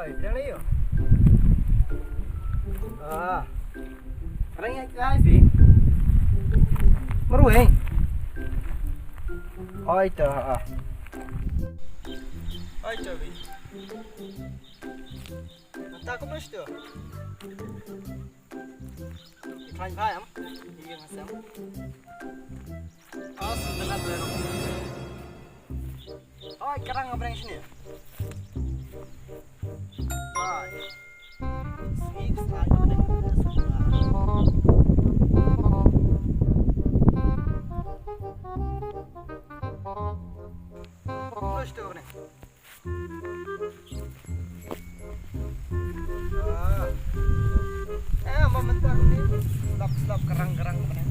Oi, bilang lagi yo. Orang yang kaya sih. Meru eh. Oh itu. Oh itu bi. Mata aku plus tu. Ikan bayam. Iya ngasam. Oh sebentar baru. Oh kerang ngapain sini? Oh. Sweet slide pada terus tu ni. Momentar ni slap kerang-kerang mana.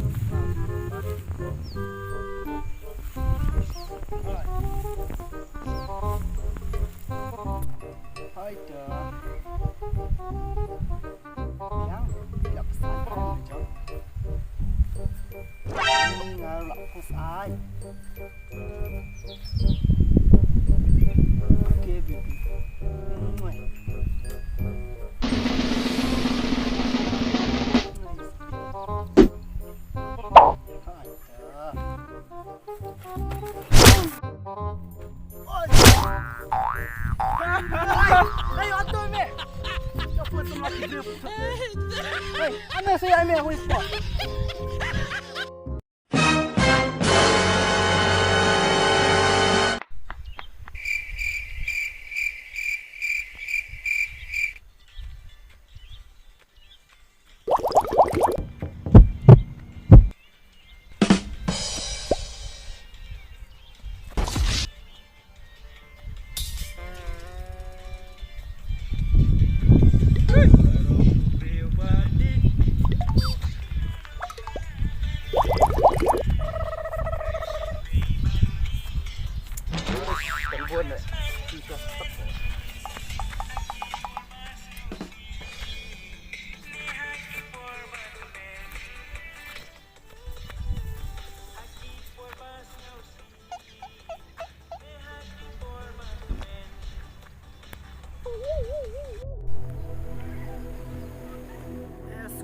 Hai dah. Yang tidak pesan macam. Ini ngalak pusai. Okay, baby. Ayo atur ni. Apa tu lagi dia? Hei, ana saya ambil whisper.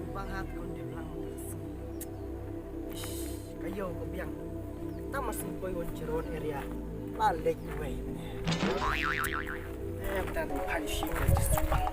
Banget kau dia bilang kayo ko biang kita masih boy onceron area balik way dan punishing the super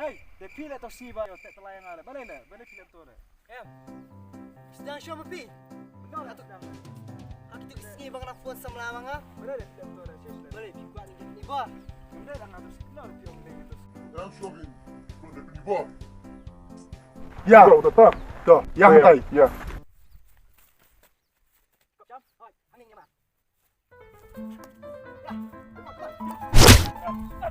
Hei, dia pilih atau si bayo tak telayang ada. Boleh le, boleh pilih tu le. Sedang show apa? Benar atau sedang? Aku tu sini bang nak phone sama lama ngah. Boleh le pilih tu le. Boleh, buat ni gua. Ada dah ngatur sekolah dia benda itu. I'm showing from the people. Ya, udah tak. Dah. Yang tai. Ya. Jam, oi, anginnya mah. Ya, cepat.